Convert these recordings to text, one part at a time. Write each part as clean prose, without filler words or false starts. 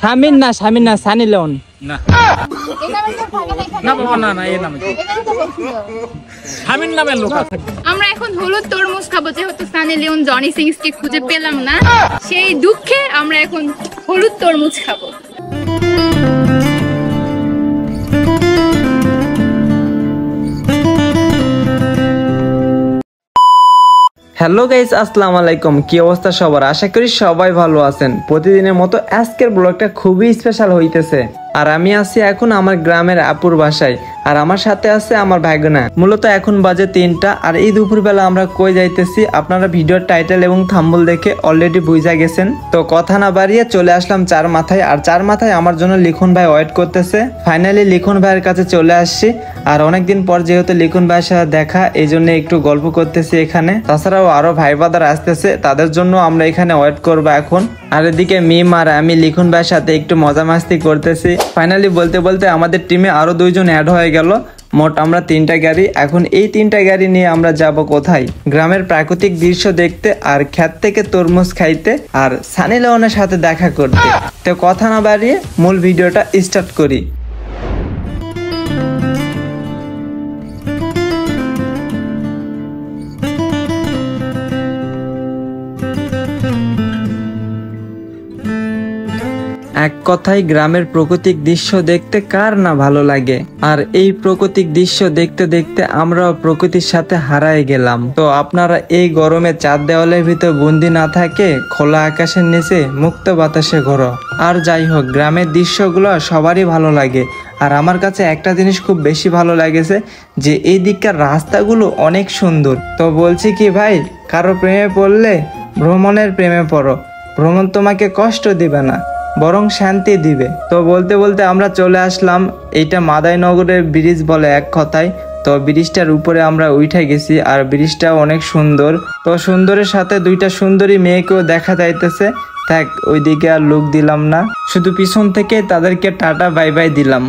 শামিন না সানি লিওন না না বাবা না না এই নামে শামিন নামের লোক আছে। আমরা এখন হলুদ তরমুজ খাবো, যেহেতু সানি লিওন জনি সিংস কে খুঁজে পেলাম না, সেই দুঃখে আমরা এখন হলুদ তরমুজ খাবো। হ্যালো গাইস, আসসালামু আলাইকুম। কি অবস্থা সবার? আশা করি সবাই ভালো আছেন। প্রতিদিনের মতো আজকের ব্লগটা খুবই স্পেশাল হইতেছে। আর আমি আছি এখন আমার গ্রামের আপুর বাসায়, আর আমার সাথে আছে আমার ভাইগনা। মূলত এখন বাজে 3টা, আর এই দুপুরবেলা আমরা কই যাইতেছি আপনারা ভিডিওর টাইটেল এবং থাম্বনেল দেখে অলরেডি বুঝা গেছেন। তো কথা না বাড়িয়ে চলে আসলাম চার মাথায়, আর চার মাথায় আমার জন্য লিখন ভাই ওয়েট করতেছে। ফাইনালি লিখন ভাইয়ের কাছে চলে আসছি, আর অনেকদিন পর যেহেতু লিখন ভাইয়ের সাথে দেখা, এই জন্য একটু গল্প করতেছি এখানে। তাছাড়াও আরো ভাই বাদার আসতেছে, তাদের জন্য আমরা এখানে ওয়েট করবো এখন। আর এদিকে মিম আর আমি লিখন ভাইয়ের সাথে একটু মজা মাস্তি করতেছি। ফাইনালি বলতে বলতে আমাদের টিমে আরো 2 জন অ্যাড হয়ে গেল। মোট আমরা 3টা গাড়ি। এখন এই 3টা গাড়ি নিয়ে আমরা যাব কোথায়? গ্রামের প্রাকৃতিক দৃশ্য দেখতে, আর ক্ষেত থেকে তরমুজ খাইতে, আর সানি লিওনের সাথে দেখা করতে। তো কথা না বাড়িয়ে মূল ভিডিওটা স্টার্ট করি। এক কথায় গ্রামের প্রাকৃতিক দৃশ্য দেখতে কার না ভালো লাগে। আর এই প্রাকৃতিক দৃশ্য দেখতে দেখতে আমরাও প্রকৃতির সাথে হারায় গেলাম। তো আপনারা এই গরমে চার দেওয়ালের ভিতর বন্দি না থাকে খোলা আকাশের নিচে মুক্ত বাতাসে ঘোরো। আর যাই হোক, গ্রামের দৃশ্যগুলো সবারই ভালো লাগে। আর আমার কাছে একটা জিনিস খুব বেশি ভালো লাগেছে, যে এই দিককার রাস্তাগুলো অনেক সুন্দর। তো বলছি কি ভাই, কারো প্রেমে পড়লে ভ্রমণের প্রেমে পড়ো। ভ্রমণ তোমাকে কষ্ট দিবে না, বরং শান্তি দিবে। তো বলতে বলতে আমরা চলে আসলাম, এইটা মাদাইনগরের ব্রিজ বলে এক কথায়। তো ব্রিজটার উপরে আমরা উঠে গেছি, আর ব্রিজটা অনেক সুন্দর। তো সুন্দরের সাথে 2টা সুন্দরী মেয়েকেও দেখা যাইতেছে। থাক, ওইদিকে আর লুক দিলাম না, শুধু পিছন থেকে তাদেরকে টাটা বাই বাই দিলাম।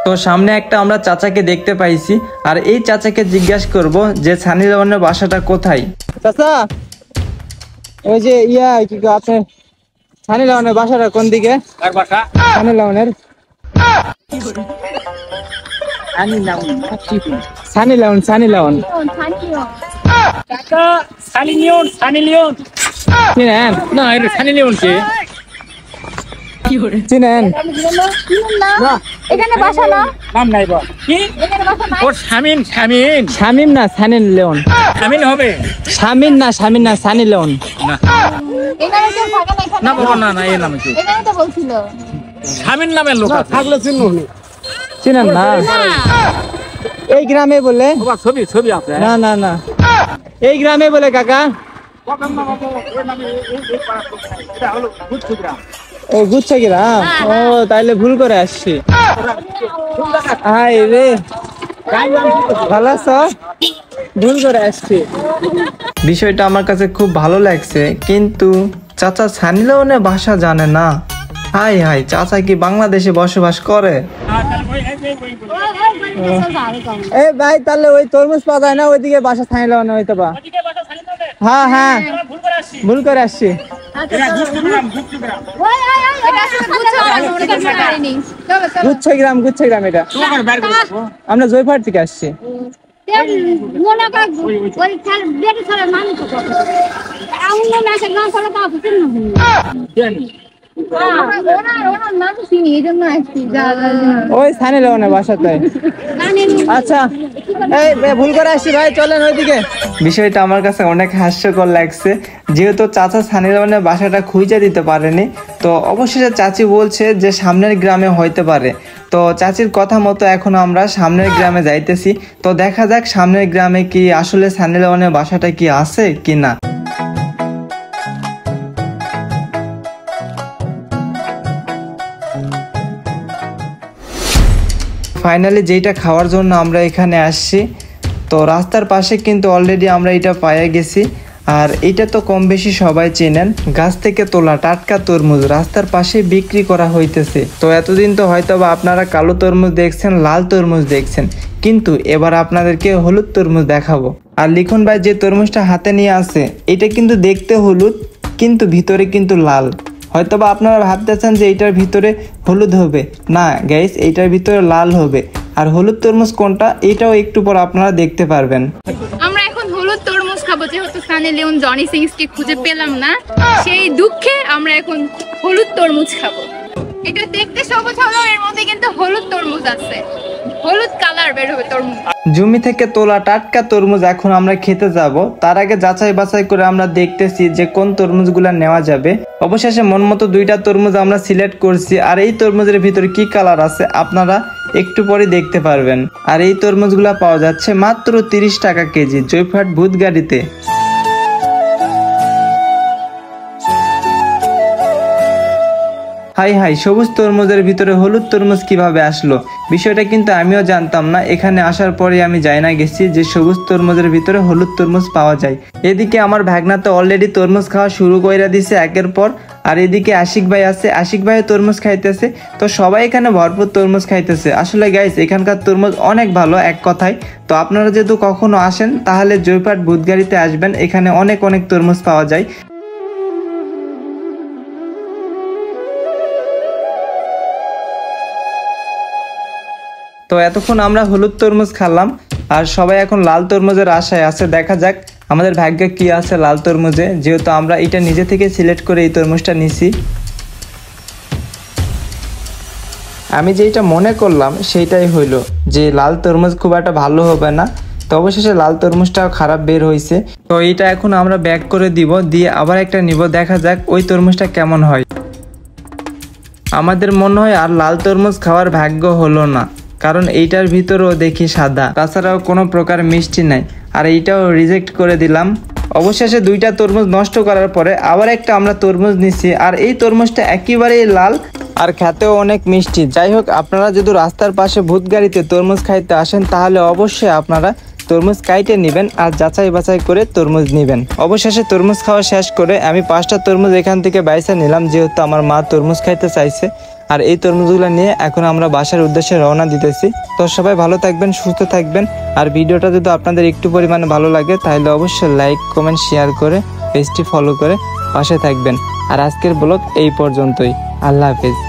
তো সামনে একটা আমরা চাচাকে দেখতে পাইছি, আর এই চাচাকে জিজ্ঞাসা করব যে সানি লিওনের বাসাটা কোথায়। চাচা, ওই যে কি আপনার সানি লিওনের বাসাটা কোন দিকে? এক বাসা সানি লিওনের সানি লিওন কাকা সানি লিওন চিনেন? না, এটা সানি লিওন কে চিনেন? এখানে বাসা না, নাম নাই বা কি এখানে বাসা না। ও শামিম না সানি লিওন। শামিন হবে শামিন না সানি লিওন। না এখানে কেউ থাকে না, এখানে না বাবা না না এই নামে কি এখানে তো বলছিল শামিন নামের লোক আছে। থাকলে চিনেন না? এই গ্রামে বলে? বাবা ছবি আছে। না না না, এই গ্রামে বলে কাকা। ও গুচ্ছ গ্রাম? ও তাইলে ভুল করে আসছি। হাই রে, ভালো আছো? ভুল করে আসছি। বিষয়টা আমার কাছে খুব ভালো লাগছে, কিন্তু চাচা সানি লিওনের ভাষা জানে না। হাই হাই, চাচা কি বাংলাদেশে বসবাস করে? এই ভাই, তাহলে ওই তরমুজ পাওয়া যায় না, ওইদিকে বাসা সানি লিওনে হইতে বা? হ্যাঁ হ্যাঁ, ভুল করে আসছি। গুচ্ছ গ্রাম এটা। আমরা জয়পুর থেকে আসছি। ওই সানি লিওনের বাসাতে। আচ্ছা, এই ভুল করে আসছি ভাই, চলেন ওইদিকে। বিষয়টা আমার কাছে অনেক হাস্যকর লাগছে, যেহেতু চাচা সানি লিওনের বাসাটা খুঁজে দিতে পারেনি। তো অবশেষে চাচি বলছে যে সামনের গ্রামে হইতে পারে। তো চাচির কথা মতো এখন আমরা সামনের গ্রামে যাইতেছি। তো দেখা যাক সামনের গ্রামে কি আসলে সানি লিওনের বাসাটা কি আছে কিনা। ফাইনালি যেটা খাওয়ার জন্য আমরা এখানে আসছি, তো রাস্তার পাশে কিন্তু অলরেডি আমরা এটা পেয়ে গেছি। আর এটা তো কম বেশি সবাই চেনেন, গাছ থেকে তোলা টাটকা তরমুজ রাস্তার পাশে বিক্রি করা হইতেছে। তো এতদিন তো হয়তো বা আপনারা কালো তরমুজ দেখছেন, লাল তরমুজ দেখছেন, কিন্তু এবার আপনাদেরকে হলুদ তরমুজ দেখাবো। আর লিখন ভাই যে তরমুজটা হাতে নিয়ে আছে এটা কিন্তু দেখতে হলুদ কিন্তু ভিতরে কিন্তু লাল। হয়তোবা আপনারা ভাবতেছেন যে এইটার ভিতরে হলুদ হবে, না গাইস, এইটার ভিতরে লাল হবে। আর হলুদ তরমুজ কোনটা এটাও একটু পর আপনারা দেখতে পারবেন। আমরা এখন হলুদ তরমুজ খাবো, যেহেতু সানি লিওন জনি সিংসকে খুঁজে পেলাম না, সেই দুঃখে আমরা এখন হলুদ তরমুজ খাবো। এটা দেখতে সবুজ হলেও এর মধ্যে কিন্তু হলুদ তরমুজ আছে, হলুদ কালার বের হবে তরমুজ। জমি থেকে তোলা টাটকা তরমুজ এখন আমরা খেতে যাব। তার আগে যাচাই বাছাই করে আমরা দেখতেছি যে কোন তরমুজগুলা নেওয়া যাবে। অবশেষে মন মতো 2টা তরমুজ আমরা সিলেক্ট করছি। আর এই তরমুজের ভিতরে কি কালার আছে আপনারা একটু পরে দেখতে পারবেন। আর এই তরমুজগুলা পাওয়া যাচ্ছে মাত্র 30 টাকা কেজি জয়পুরহাট ভূতগাড়িতে। হাই হাই, সবুজ তরমুজের ভিতরে হলুদ তরমুজ কিভাবে আসলো? বিষয়টা কিন্তু আমিও জানতাম না। এখানে আসার পরে আমি জানা গেছি যে সবুজ তরমুজের ভিতরে হলুদ তরমুজ পাওয়া যায়। এদিকে আমার ভাগনা তো অলরেডি তরমুজ খাওয়া শুরু করে দিছে একের পর। আর এদিকে আশিক ভাই আছে, আশিক ভাই তরমুজ খাইতেছে। তো সবাই এখানে ভরপুর তরমুজ খাইতেছে। আসলে গাইস এখানকার তরমুজ অনেক ভালো এক কথায়। তো আপনারা যেহেতু কখনো আসেন তাহলে জয়পুরহাট ভূতগাড়িতে আসবেন, এখানে অনেক তরমুজ পাওয়া যায়। তো এতক্ষণ আমরা হলুদ তরমুজ খেলাম আর সবাই এখন লাল তরমুজের আশায় আছে। দেখা যাক আমাদের ভাগ্যে কি আছে লাল তরমুজে, যেহেতু আমরা এটা নিজে থেকে সিলেক্ট করে এই তরমুজটা নিছি। আমি যেটা মনে করলাম সেইটাই হইল যে লাল তরমুজ খুব একটা ভালো হবে না। তো অবশেষে লাল তরমুজটাও খারাপ বের হয়েছে। তো এইটা এখন আমরা ব্যাক করে দিব, দিয়ে আবার একটা নিব, দেখা যাক ওই তরমুজটা কেমন হয়। আমাদের মনে হয় আর লাল তরমুজ খাওয়ার ভাগ্য হলো না, কারণ এইটার ভিতরেও দেখি সাদা, তাছাড়াও কোনো প্রকার মিষ্টি নাই। আর এইটাও রিজেক্ট করে দিলাম। অবশেষে 2টা তরমুজ নষ্ট করার পরে আবার একটা আমরা তরমুজ নিছি। আর এই তরমুজটা একেবারেই লাল আর খেতেও অনেক মিষ্টি। যাই হোক, আপনারা যদি রাস্তার পাশে ভূতগাড়িতে তরমুজ খাইতে আসেন তাহলে অবশ্যই আপনারা তরমুজ কাইটে নেবেন আর যাচাই বাছাই করে তরমুজ নেবেন। অবশেষে তরমুজ খাওয়া শেষ করে আমি 5টা তরমুজ এখান থেকে বাইসা নিলাম, যেহেতু আমার মা তরমুজ খাইতে চাইছে। আর এই তরমুজগুলো নিয়ে এখন আমরা বাসার উদ্দেশ্যে রওনা দিতেছি। তো সবাই ভালো থাকবেন, সুস্থ থাকবেন। আর ভিডিওটা যদি আপনাদের একটু পরিমাণে ভালো লাগে তাহলে অবশ্যই লাইক কমেন্ট শেয়ার করে পেজটি ফলো করে পাশে থাকবেন। আর আজকের ব্লগ এই পর্যন্তই। আল্লাহ হাফেজ।